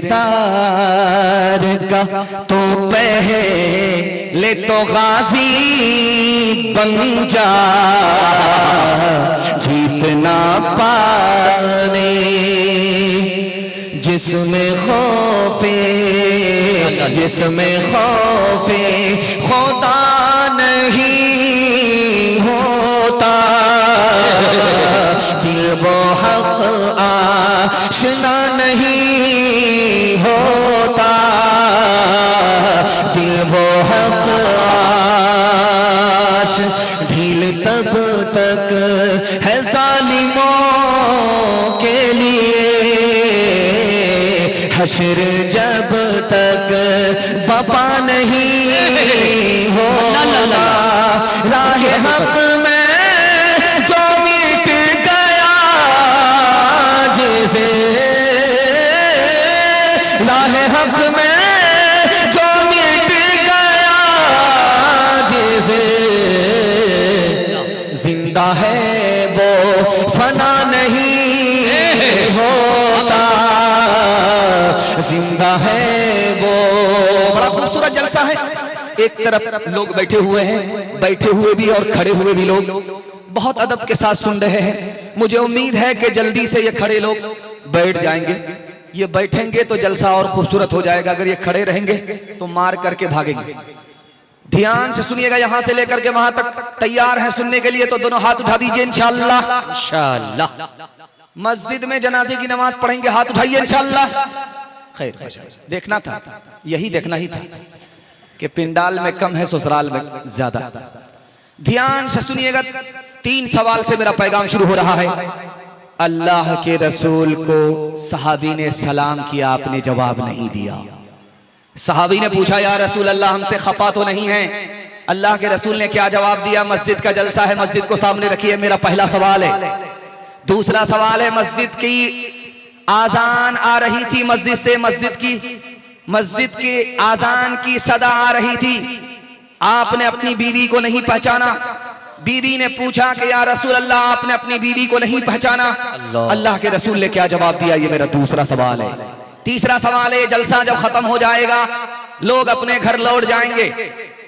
किरदार का तो पहले तो गाजी बन जा, जीतना पाने जिसमें खौफे खुदा नहीं होता, दिल वो हक आशना नहीं होता, दिल वो हक आश ढील तब तक है जालिमों के लिए, हश्र जब तक बपा नहीं होगा, राह हक में जो मिट गया जिसे, राह हक में जो मिट गया जिसे, जिंदा है वो फना नहीं होता, जिंदा है वो। बड़ा खूबसूरत जलसा है। एक तरफ लोग बैठे हुए हैं, बैठे हुए भी और खड़े हुए भी लोग बहुत अदब के साथ सुन रहे हैं। मुझे उम्मीद है कि जल्दी से ये खड़े लोग बैठ जाएंगे। ये बैठेंगे तो जलसा और खूबसूरत हो जाएगा, अगर ये खड़े रहेंगे तो मार करके भागेंगे। ध्यान से सुनिएगा, यहां से लेकर के वहां तक तैयार है सुनने के लिए तो दोनों हाथ उठा दीजिए इंशाअल्लाह। इंशाअल्लाह मस्जिद में जनाजे की नमाज पढ़ेंगे, हाथ उठाइए इंशाअल्लाह। खैर देखना था, यही देखना ही था कि पिंडाल में कम है ससुराल में ज्यादा। ध्यान से सुनिएगा, 3 सवाल से मेरा पैगाम शुरू हो रहा है। अल्लाह के रसूल को सहाबी ने सलाम किया, आपने जवाब नहीं दिया। सहाबी ने पूछा या रसूल अल्लाह हमसे खफा तो नहीं है? अल्लाह के रसूल ने क्या जवाब दिया? मस्जिद का जलसा है, मस्जिद को सामने रखिए, मेरा पहला सवाल है। दूसरा सवाल है, मस्जिद की आजान आ रही थी, मस्जिद से मस्जिद की आजान की सदा आ रही थी, आपने अपनी बीवी को नहीं पहचाना। बीवी ने पूछा कि या रसूल अल्लाह आपने अपनी बीवी को नहीं पहचाना? अल्लाह के रसूल ने क्या जवाब दिया? ये मेरा दूसरा सवाल है। तीसरा सवाल है, जलसा जब खत्म हो जाएगा लोग अपने घर लौट जाएंगे,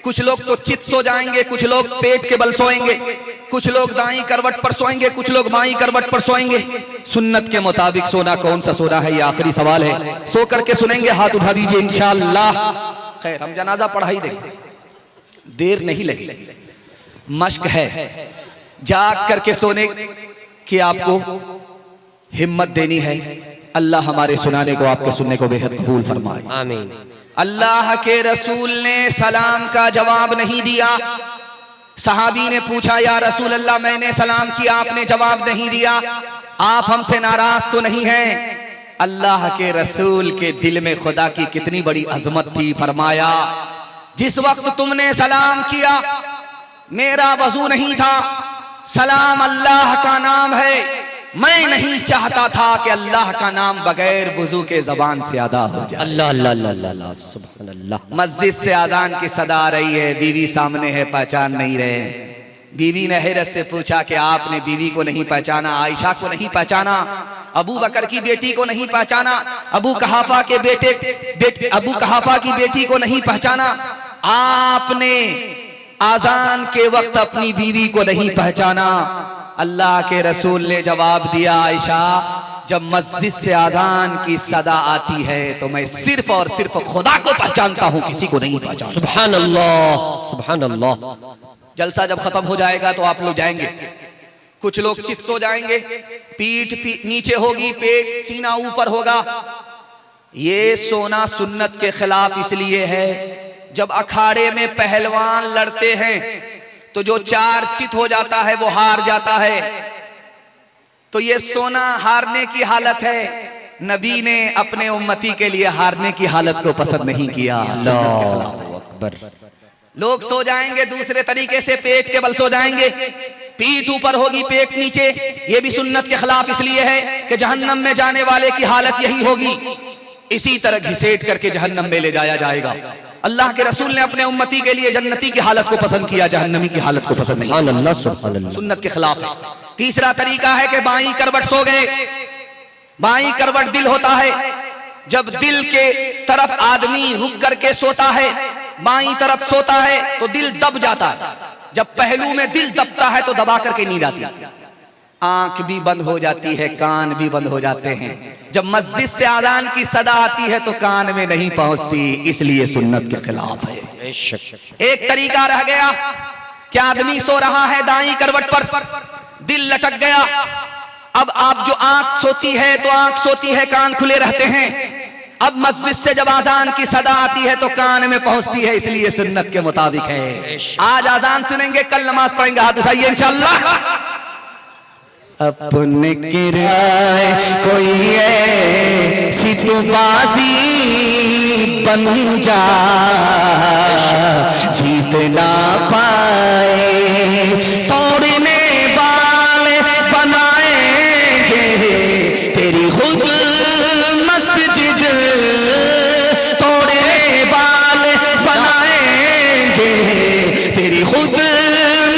कुछ लोग तो चित सो जाएंगे, कुछ लोग पेट के बल सोएंगे, कुछ लोग दाईं करवट पर सोएंगे, कुछ लोग बाईं करवट पर सोएंगे। सुन्नत के मुताबिक सोना कौन सा सोना है? ये आखिरी सवाल है, सो करके सुनेंगे, हाथ उठा दीजिए इंशाअल्लाह। खैर हम जनाजा पढ़ाई देंगे, देर नहीं लगी, मश्क है। जाग करके सोने की आपको हिम्मत देनी है। अल्लाह हमारे सुनाने को, आपके सुनने को बेहद कबूल फरमाए, आमीन। अल्लाह के रसूल ने सलाम का जवाब नहीं दिया। सहाबी ने पूछा या रसूल अल्लाह मैंने सलाम किया, आपने जवाब नहीं दिया, आप हमसे नाराज तो नहीं हैं? अल्लाह के रसूल के दिल में खुदा की कितनी बड़ी अजमत थी। फरमाया जिस वक्त तुमने सलाम किया मेरा वजू नहीं था, सलाम अल्लाह का नाम है, मैं नहीं चाहता था कि अल्लाह का नाम बगैर वुजू के जबान से अदा हो जाए। अल्लाह अल्लाह अल्लाह सुभान अल्लाह। मस्जिद से अजान की सदा आ रही है, बीवी सामने है, पहचान नहीं रहे। बीवी ने हैरत से पूछा कि आपने बीवी को नहीं पहचाना, आयशा को नहीं पहचाना, अबू बकर की बेटी को नहीं पहचाना, अबू कहाफा की बेटी को नहीं पहचाना, आपने आजान के वक्त अपनी बीवी को नहीं पहचाना। अल्लाह के रसूल ने जवाब दिया आयशा जब मस्जिद से आजान की सदा आती है तो मैं सिर्फ और सिर्फ खुदा को पहचानता हूं, किसी को नहीं पहचानता। सुभान अल्लाह सुभान अल्लाह। जलसा जब खत्म हो जाएगा तो आप लोग जाएंगे, कुछ लोग चित सो जाएंगे, पीठ नीचे होगी, पेट सीना ऊपर होगा। ये सोना सुन्नत के खिलाफ इसलिए है, जब अखाड़े में पहलवान लड़ते हैं तो जो 4 चित हो जाता है वो हार जाता है, तो ये सोना हारने की हालत है। नबी ने अपने उम्मती के लिए हारने की हालत को पसंद नहीं किया। अल्लाहु अकबर। लोग सो जाएंगे दूसरे तरीके से, पेट के बल सो जाएंगे, पीठ ऊपर होगी, पेट नीचे। ये भी सुन्नत के खिलाफ इसलिए है कि जहन्नम में जाने वाले की हालत यही होगी, इसी तरह घिसेट करके जहन्नम में ले जाया जाएगा। अल्लाह के रसूल ने अपने उम्मती के लिए जन्नती की हालत को पसंद किया, जहन्नमी की हालत को पसंद नहीं। अल्लाह सुन्नत के खिलाफ है। तीसरा तरीका है कि बाईं करवट सो गए, बाईं करवट दिल होता है, जब दिल के तरफ आदमी रुक करके सोता है, बाईं तरफ सोता है तो दिल दब जाता है। जब पहलू में दिल दबता है तो दबा करके नींद आती है, आंख भी बंद हो जाती है, कान भी बंद हो जाते हैं। जब मस्जिद से आजान की सदा आती है तो कान में नहीं पहुंचती, इसलिए सुन्नत के खिलाफ है। एक तरीका रह गया कि आदमी सो रहा है दाईं करवट पर, दिल लटक गया। अब आप जो आंख सोती है तो आंख सोती है, कान खुले रहते हैं। अब मस्जिद से जब आजान की सदा आती है तो कान में पहुंचती है, इसलिए सुन्नत के मुताबिक है। आज आजान सुनेंगे, कल नमाज पढ़ेंगे, हाथ उठाइए इंशाअल्लाह। अपने किराए कोई ऐसी तो बाजी बन जा, जीत ना पाए तोड़ने वाले बनाएंगे तेरी खुद मस्जिद, तोड़ने वाले बनाएंगे तेरी खुद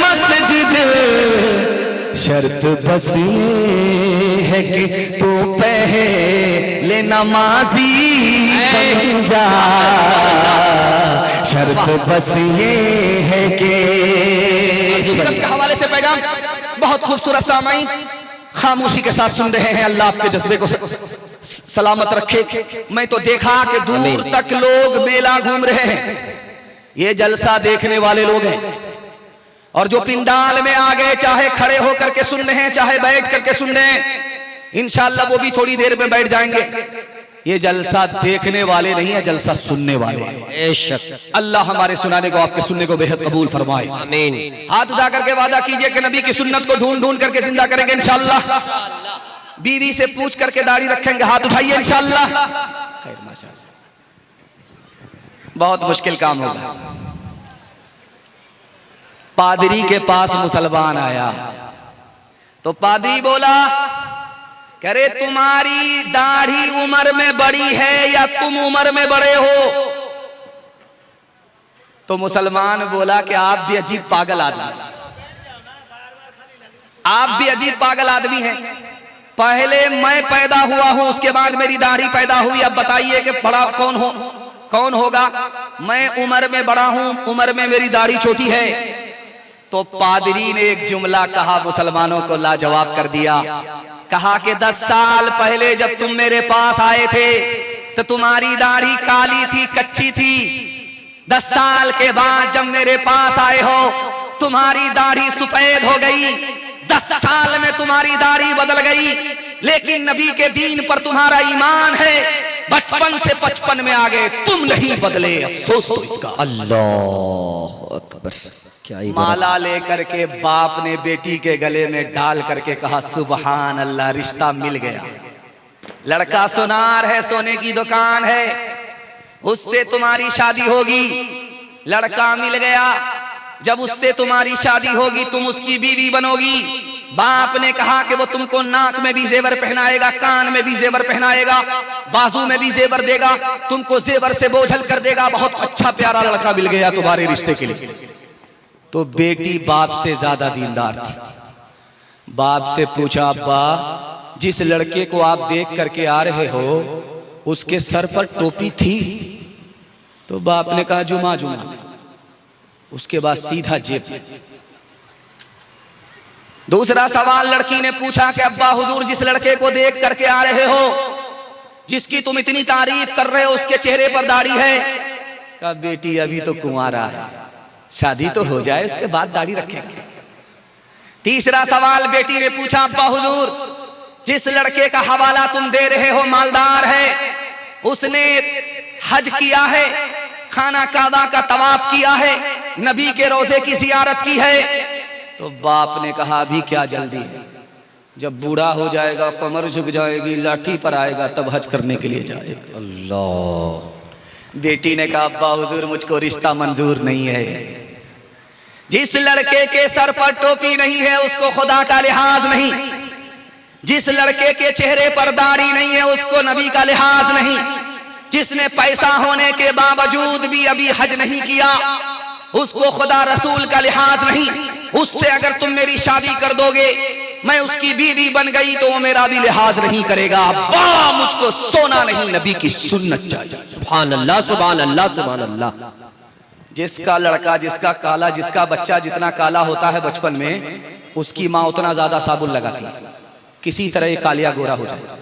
मस्जिद। शर्त बस ये है कि तू पहले नमाजी बन जा, शर्त बस ये है कि। सीरत के हवाले से पैगाम बहुत खूबसूरत सामाईन खामोशी के साथ सुन रहे हैं। अल्लाह आपके जज्बे को सलामत रखे। मैं तो देखा कि दूर तक लोग मेला घूम रहे हैं, ये जलसा देखने वाले लोग हैं। और जो पिंडाल में आ गए, चाहे खड़े होकर के सुन रहे हैं चाहे बैठ करके सुन रहे हैं, इंशाअल्लाह वो भी थोड़ी देर में बैठ जाएंगे। ये जलसा देखने वाले नहीं है, जलसा सुनने वाले हैं। अल्लाह हमारे सुनाने को, आपके सुनने को बेहद कबूल फरमाए, आमीन। हाथ उठा करके वादा कीजिए कि नबी की सुन्नत को ढूंढ ढूंढ करके जिंदा करेंगे इंशाअल्लाह। बीवी से पूछ करके दाढ़ी रखेंगे, हाथ उठाइए इंशाअल्लाह। बहुत मुश्किल काम होगा। पादरी के पास मुसलमान आया तो पादरी बोला, करे तुम्हारी दाढ़ी उम्र में बड़ी है या तुम उम्र में बड़े हो? तो मुसलमान बोला कि आप भी अजीब पागल आदमी, आप भी अजीब पागल आदमी हैं। पहले मैं पैदा हुआ हूं, उसके बाद मेरी दाढ़ी पैदा हुई, अब बताइए कि बड़ा कौन होगा? मैं उम्र में बड़ा हूं, उम्र में मेरी दाढ़ी छोटी है। तो पादरी ने एक जुमला कहा, मुसलमानों को लाजवाब कर दिया। कहा कि 10 साल पहले जब तुम मेरे पास आए थे तो तुम्हारी दाढ़ी काली थी, कच्ची थी। 10 साल के बाद जब मेरे पास आए हो तुम्हारी दाढ़ी सफेद हो गई। 10 साल में तुम्हारी दाढ़ी बदल गई, लेकिन नबी के दीन पर तुम्हारा ईमान है। बचपन से 55 में आ गए, तुम नहीं बदले, अफसोस तो इसका। अल्लाह अकबर। माला लेकर के बाप ने बेटी के गले में डाल करके कहा, सुबहान अल्लाह, रिश्ता मिल गया। लड़का सोनार है, सोने की दुकान है, उससे तुम्हारी शादी होगी। लड़का मिल गया, जब उससे तुम्हारी शादी होगी तुम उसकी बीवी बनोगी। बाप ने कहा कि वो तुमको नाक में भी जेवर पहनाएगा, कान में भी जेवर पहनाएगा, बाजू में भी जेवर देगा, तुमको जेवर से बोझल कर देगा। बहुत अच्छा प्यारा लड़का मिल गया तुम्हारे रिश्ते के लिए। तो बेटी बाप से ज्यादा दीनदार थी। बाप से पूछा, अब्बा जिस लड़के को आप देख करके आ रहे हो उसके सर पर टोपी थी? तो बाप ने कहा, जुमा जुमा। उसके बाद सीधा जेब में। दूसरा सवाल लड़की ने पूछा कि अब्बा हुजूर जिस लड़के को देख करके आ रहे हो, जिसकी तुम इतनी तारीफ कर रहे हो, उसके चेहरे पर दाढ़ी है? कहा, बेटी अभी तो कुंवारा है, शादी तो हो जाए उसके बाद दाढ़ी रखेंगे। तीसरा सवाल बेटी ने पूछा, अब्बा हुजूर जिस लड़के का हवाला तुम दे रहे हो मालदार है, उसने हज किया है, खाना काबा का तवाफ किया है, नबी के रोजे की जियारत की है? तो बाप ने कहा, अभी क्या जल्दी है, जब बूढ़ा हो जाएगा, कमर झुक जाएगी, लाठी पर आएगा, तब हज करने के लिए जाएगा। अल्लाह। बेटी ने कहा, अब्बा हुजूर मुझको रिश्ता मंजूर नहीं है। जिस लड़के के सर पर टोपी नहीं है उसको खुदा का लिहाज नहीं, जिस लड़के के चेहरे पर दाढ़ी नहीं है उसको नबी का लिहाज नहीं, जिसने पैसा होने के बावजूद भी अभी हज नहीं किया उसको खुदा रसूल का लिहाज नहीं। उससे अगर तुम मेरी शादी कर दोगे मैं उसकी बीवी बन गई तो वो मेरा भी लिहाज नहीं करेगा। अब्बा मुझको सोना नहीं, नबी की सुन्नत चाहिए। सुभान अल्लाह, सुभान अल्लाह, सुभान अल्लाह। जिसका लड़का, जिसका काला, जिसका बच्चा जितना काला होता है बचपन में, उसकी माँ उतना ज्यादा साबुन लगाती है, किसी तरह ये कालिया गोरा हो जाए।